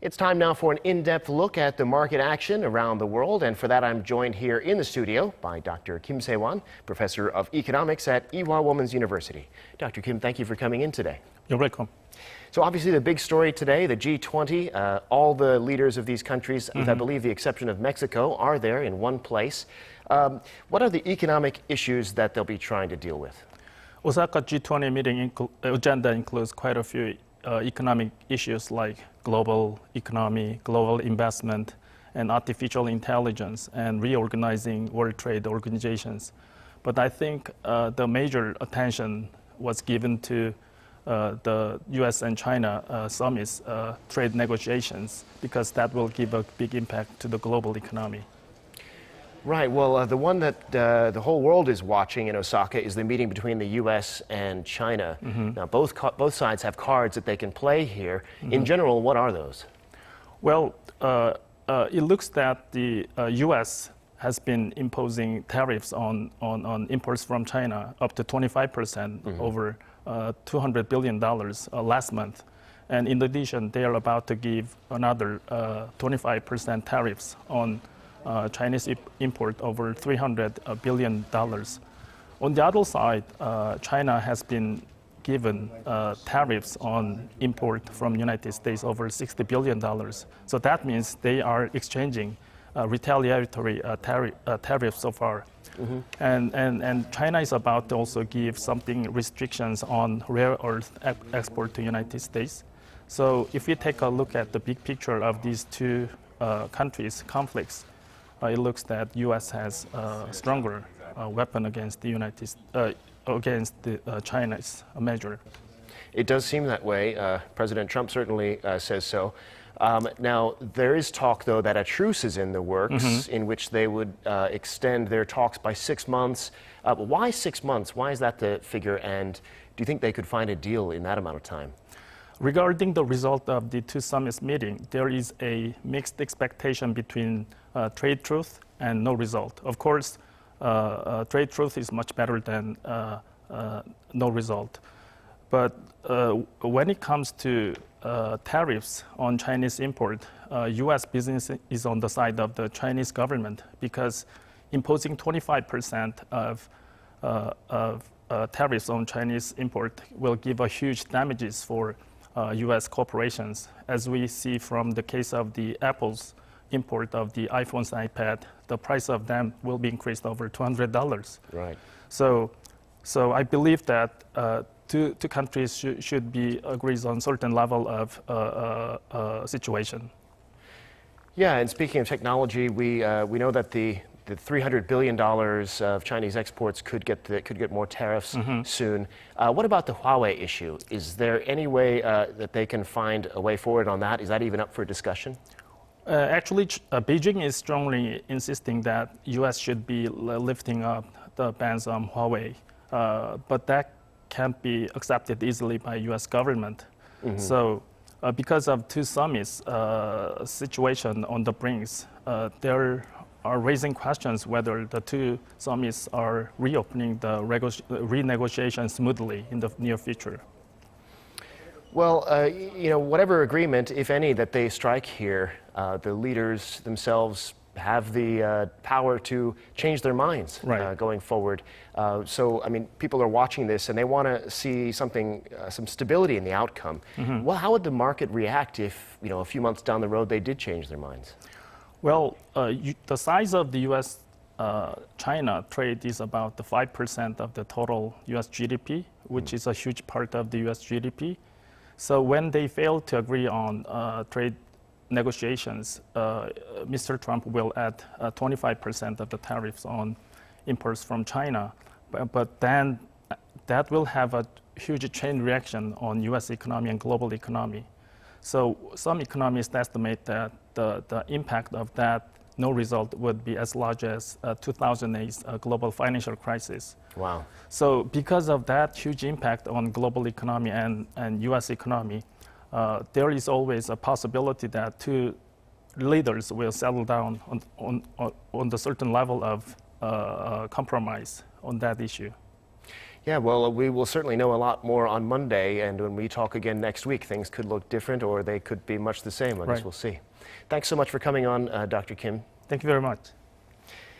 It's time now for an in-depth look at the market action around the world, and for that I'm joined here in the studio by Dr. Kim Seiwan, Professor of Economics at Ewha Womans University. Dr. Kim, thank you for coming in today. You're welcome. So obviously the big story today, the G20, all the leaders of these countries, with I believe the exception of Mexico, are there in one place. What are the economic issues that they'll be trying to deal with? Osaka G20 meeting agenda includes quite a few economic issues like global economy, global investment, and artificial intelligence, and reorganizing World Trade Organizations. But I think the major attention was given to the U.S. and China summits trade negotiations, because that will give a big impact to the global economy. Right. Well, the one that the whole world is watching in Osaka is the meeting between the U.S. and China. Now, both sides have cards that they can play here. In general, what are those? Well, it looks that the U.S. has been imposing tariffs on imports from China up to 25% over $200 billion last month. And in addition, they are about to give another 25% tariffs on Chinese import over $300 billion. On the other side, China has been given tariffs on import from United States over $60 billion. So that means they are exchanging retaliatory tariffs so far. And China is about to also give something restrictions on rare earth export to United States. So if we take a look at the big picture of these two countries' conflicts, it looks that U.S. has a stronger weapon against the China's measure. It does seem that way. President Trump certainly says so. Now, there is talk, though, that a truce is in the works in which they would extend their talks by 6 months. Why 6 months? Why is that the figure? And do you think they could find a deal in that amount of time? Regarding the result of the two summits meeting, there is a mixed expectation between trade truce and no result. Of course, trade truce is much better than no result. But when it comes to tariffs on Chinese import, U.S. business is on the side of the Chinese government, because imposing 25% of tariffs on Chinese import will give a huge damages for U.S. corporations. As we see from the case of the Apple's import of the iPhones and iPad, the price of them will be increased over $200. Right. So I believe that two countries should be agreed on certain level of situation. Yeah, and speaking of technology, we know that the $300 billion of Chinese exports could get more tariffs soon. What about the Huawei issue? Is there any way that they can find a way forward on that? Is that even up for discussion? Actually, Beijing is strongly insisting that U.S. should be lifting up the bans on Huawei, but that can't be accepted easily by U.S. government. So because of two summits situation on the brinks, there are raising questions whether the two summits are reopening the renegotiation smoothly in the near future. Well, whatever agreement, if any, that they strike here, the leaders themselves have the power to change their minds going forward. So, I mean, people are watching this and they want to see something, some stability in the outcome. Well, how would the market react if, a few months down the road they did change their minds? Well, the size of the U.S.-China trade is about 5% of the total U.S. GDP, which is a huge part of the U.S. GDP. So when they fail to agree on trade negotiations, Mr. Trump will add 25% of the tariffs on imports from China. But then that will have a huge chain reaction on U.S. economy and global economy. So some economists estimate that the impact of that no result would be as large as 2008's global financial crisis. Wow. So because of that huge impact on global economy and U.S. economy, there is always a possibility that two leaders will settle down on the certain level of compromise on that issue. Yeah, well, we will certainly know a lot more on Monday, and when we talk again next week, things could look different or they could be much the same. I guess we'll see. Thanks so much for coming on, Dr. Kim. Thank you very much.